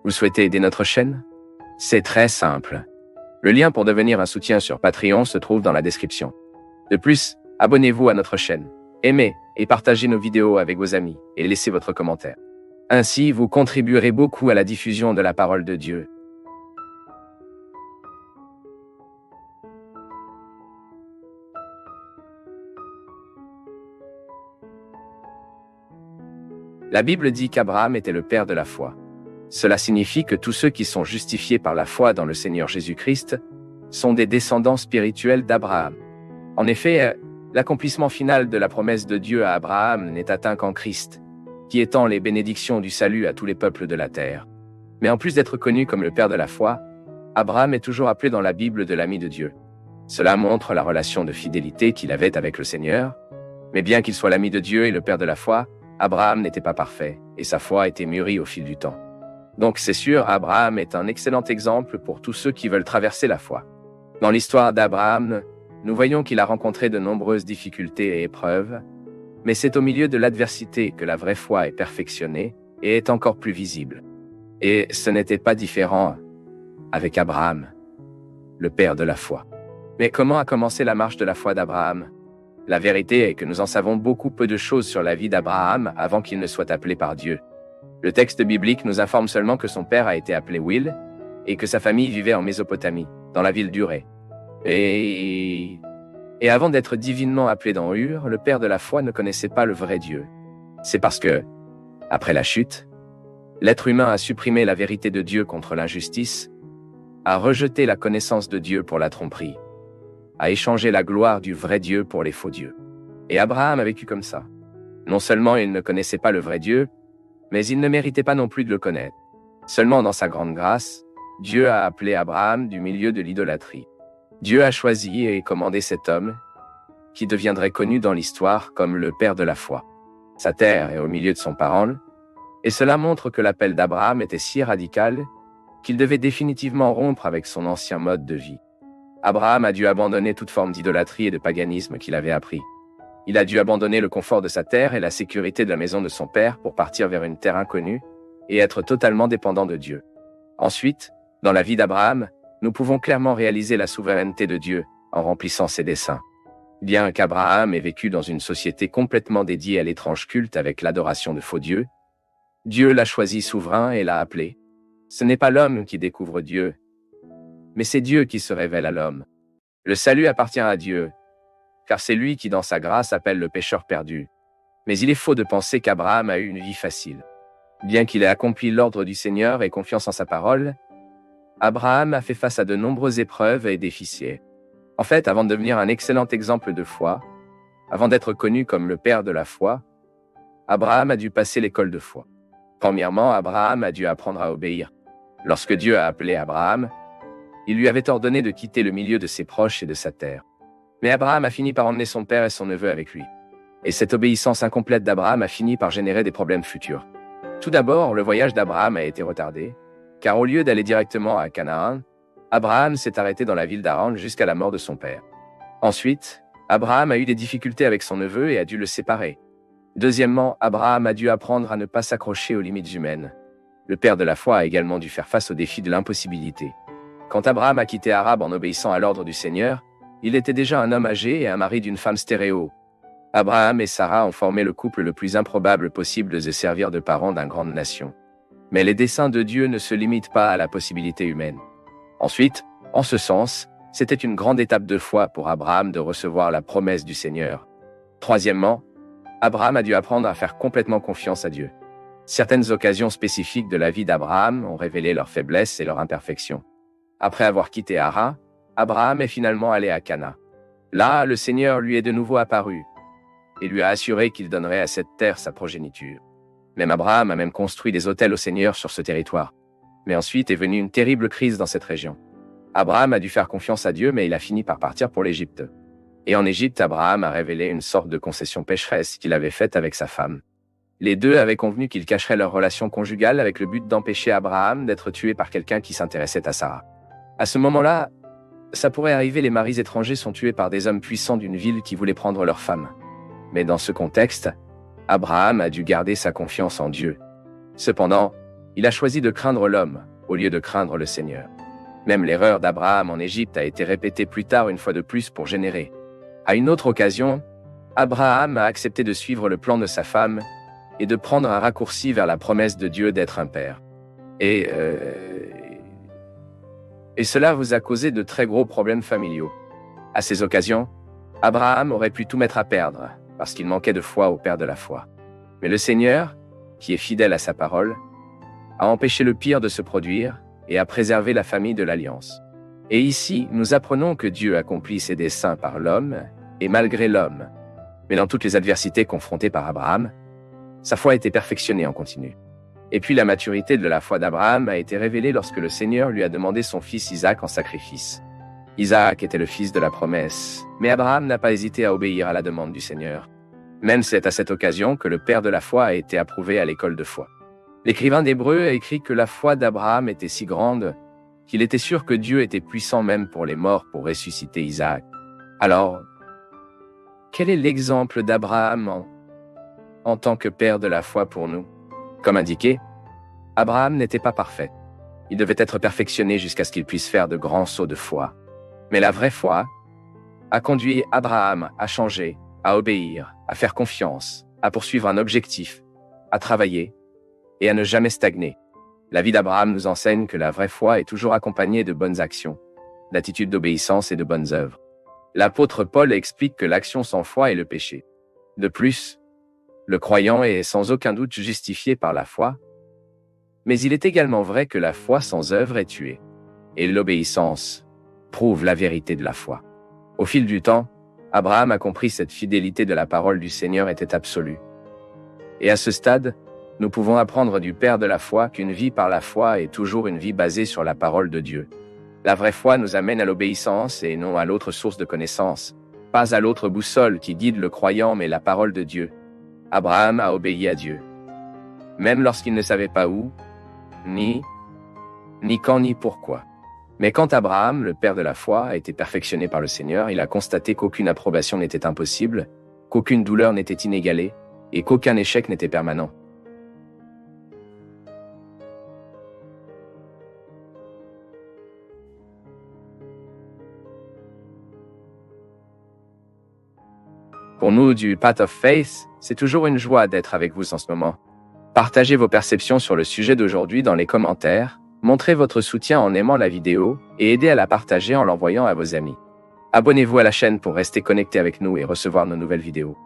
Vous souhaitez aider notre chaîne? C'est très simple. Le lien pour devenir un soutien sur Patreon se trouve dans la description. De plus, abonnez-vous à notre chaîne, aimez et partagez nos vidéos avec vos amis et laissez votre commentaire. Ainsi, vous contribuerez beaucoup à la diffusion de la parole de Dieu. La Bible dit qu'Abraham était le père de la foi. Cela signifie que tous ceux qui sont justifiés par la foi dans le Seigneur Jésus-Christ sont des descendants spirituels d'Abraham. En effet, l'accomplissement final de la promesse de Dieu à Abraham n'est atteint qu'en Christ, qui étend les bénédictions du salut à tous les peuples de la terre. Mais en plus d'être connu comme le père de la foi, Abraham est toujours appelé dans la Bible de l'ami de Dieu. Cela montre la relation de fidélité qu'il avait avec le Seigneur. Mais bien qu'il soit l'ami de Dieu et le père de la foi, Abraham n'était pas parfait, et sa foi a été mûrie au fil du temps. Donc c'est sûr, Abraham est un excellent exemple pour tous ceux qui veulent traverser la foi. Dans l'histoire d'Abraham, nous voyons qu'il a rencontré de nombreuses difficultés et épreuves, mais c'est au milieu de l'adversité que la vraie foi est perfectionnée et est encore plus visible. Et ce n'était pas différent avec Abraham, le père de la foi. Mais comment a commencé la marche de la foi d'Abraham? La vérité est que nous en savons beaucoup peu de choses sur la vie d'Abraham avant qu'il ne soit appelé par Dieu. Le texte biblique nous informe seulement que son père a été appelé Will et que sa famille vivait en Mésopotamie, dans la ville d'Ur. Et avant d'être divinement appelé dans Ur, le père de la foi ne connaissait pas le vrai Dieu. C'est parce que, après la chute, l'être humain a supprimé la vérité de Dieu contre l'injustice, a rejeté la connaissance de Dieu pour la tromperie, a échangé la gloire du vrai Dieu pour les faux dieux. Et Abraham a vécu comme ça. Non seulement il ne connaissait pas le vrai Dieu, mais il ne méritait pas non plus de le connaître. Seulement dans sa grande grâce, Dieu a appelé Abraham du milieu de l'idolâtrie. Dieu a choisi et commandé cet homme, qui deviendrait connu dans l'histoire comme le père de la foi. Sa terre est au milieu de son parent, et cela montre que l'appel d'Abraham était si radical qu'il devait définitivement rompre avec son ancien mode de vie. Abraham a dû abandonner toute forme d'idolâtrie et de paganisme qu'il avait appris. Il a dû abandonner le confort de sa terre et la sécurité de la maison de son père pour partir vers une terre inconnue et être totalement dépendant de Dieu. Ensuite, dans la vie d'Abraham, nous pouvons clairement réaliser la souveraineté de Dieu en remplissant ses desseins. Bien qu'Abraham ait vécu dans une société complètement dédiée à l'étrange culte avec l'adoration de faux dieux, Dieu l'a choisi souverain et l'a appelé. Ce n'est pas l'homme qui découvre Dieu, mais c'est Dieu qui se révèle à l'homme. Le salut appartient à Dieu, car c'est lui qui dans sa grâce appelle le pécheur perdu. Mais il est faux de penser qu'Abraham a eu une vie facile. Bien qu'il ait accompli l'ordre du Seigneur et confiance en sa parole, Abraham a fait face à de nombreuses épreuves et défis. En fait, avant de devenir un excellent exemple de foi, avant d'être connu comme le père de la foi, Abraham a dû passer l'école de foi. Premièrement, Abraham a dû apprendre à obéir. Lorsque Dieu a appelé Abraham, il lui avait ordonné de quitter le milieu de ses proches et de sa terre. Mais Abraham a fini par emmener son père et son neveu avec lui. Et cette obéissance incomplète d'Abraham a fini par générer des problèmes futurs. Tout d'abord, le voyage d'Abraham a été retardé, car au lieu d'aller directement à Canaan, Abraham s'est arrêté dans la ville d'Haran jusqu'à la mort de son père. Ensuite, Abraham a eu des difficultés avec son neveu et a dû le séparer. Deuxièmement, Abraham a dû apprendre à ne pas s'accrocher aux limites humaines. Le père de la foi a également dû faire face au défi de l'impossibilité. Quand Abraham a quitté Arabe en obéissant à l'ordre du Seigneur, il était déjà un homme âgé et un mari d'une femme stéréo. Abraham et Sarah ont formé le couple le plus improbable possible de servir de parents d'une grande nation. Mais les desseins de Dieu ne se limitent pas à la possibilité humaine. Ensuite, en ce sens, c'était une grande étape de foi pour Abraham de recevoir la promesse du Seigneur. Troisièmement, Abraham a dû apprendre à faire complètement confiance à Dieu. Certaines occasions spécifiques de la vie d'Abraham ont révélé leurs faiblesses et leurs imperfections. Après avoir quitté Haran, Abraham est finalement allé à Cana. Là, le Seigneur lui est de nouveau apparu et lui a assuré qu'il donnerait à cette terre sa progéniture. Même Abraham a même construit des autels au Seigneur sur ce territoire. Mais ensuite est venue une terrible crise dans cette région. Abraham a dû faire confiance à Dieu, mais il a fini par partir pour l'Égypte. Et en Égypte, Abraham a révélé une sorte de concession pécheresse qu'il avait faite avec sa femme. Les deux avaient convenu qu'ils cacheraient leur relation conjugale avec le but d'empêcher Abraham d'être tué par quelqu'un qui s'intéressait à Sarah. À ce moment-là, ça pourrait arriver, les maris étrangers sont tués par des hommes puissants d'une ville qui voulaient prendre leur femme. Mais dans ce contexte, Abraham a dû garder sa confiance en Dieu. Cependant, Il a choisi de craindre l'homme, au lieu de craindre le Seigneur. Même l'erreur d'Abraham en Égypte a été répétée plus tard une fois de plus pour générer. À une autre occasion, Abraham a accepté de suivre le plan de sa femme et de prendre un raccourci vers la promesse de Dieu d'être un père. Et cela vous a causé de très gros problèmes familiaux. À ces occasions, Abraham aurait pu tout mettre à perdre, parce qu'il manquait de foi au Père de la foi. Mais le Seigneur, qui est fidèle à sa parole, a empêché le pire de se produire et a préservé la famille de l'Alliance. Et ici, nous apprenons que Dieu accomplit ses desseins par l'homme et malgré l'homme. Mais dans toutes les adversités confrontées par Abraham, sa foi a été perfectionnée en continu. Et puis la maturité de la foi d'Abraham a été révélée lorsque le Seigneur lui a demandé son fils Isaac en sacrifice. Isaac était le fils de la promesse, mais Abraham n'a pas hésité à obéir à la demande du Seigneur. Même c'est à cette occasion que le père de la foi a été approuvé à l'école de foi. L'écrivain d'Hébreux a écrit que la foi d'Abraham était si grande qu'il était sûr que Dieu était puissant même pour les morts pour ressusciter Isaac. Alors, quel est l'exemple d'Abraham en tant que père de la foi pour nous? Comme indiqué, Abraham n'était pas parfait. Il devait être perfectionné jusqu'à ce qu'il puisse faire de grands sauts de foi. Mais la vraie foi a conduit Abraham à changer, à obéir, à faire confiance, à poursuivre un objectif, à travailler et à ne jamais stagner. La vie d'Abraham nous enseigne que la vraie foi est toujours accompagnée de bonnes actions, d'attitudes d'obéissance et de bonnes œuvres. L'apôtre Paul explique que l'action sans foi est le péché. De plus, le croyant est sans aucun doute justifié par la foi, mais il est également vrai que la foi sans œuvre est tuée. Et l'obéissance prouve la vérité de la foi. Au fil du temps, Abraham a compris cette fidélité de la parole du Seigneur était absolue. Et à ce stade, nous pouvons apprendre du Père de la foi qu'une vie par la foi est toujours une vie basée sur la parole de Dieu. La vraie foi nous amène à l'obéissance et non à l'autre source de connaissance, pas à l'autre boussole qui guide le croyant mais la parole de Dieu. Abraham a obéi à Dieu, même lorsqu'il ne savait pas où, ni quand, ni pourquoi. Mais quand Abraham, le père de la foi, a été perfectionné par le Seigneur, il a constaté qu'aucune approbation n'était impossible, qu'aucune douleur n'était inégalée, et qu'aucun échec n'était permanent. Pour nous, du Path of Faith, c'est toujours une joie d'être avec vous en ce moment. Partagez vos perceptions sur le sujet d'aujourd'hui dans les commentaires, montrez votre soutien en aimant la vidéo et aidez à la partager en l'envoyant à vos amis. Abonnez-vous à la chaîne pour rester connecté avec nous et recevoir nos nouvelles vidéos.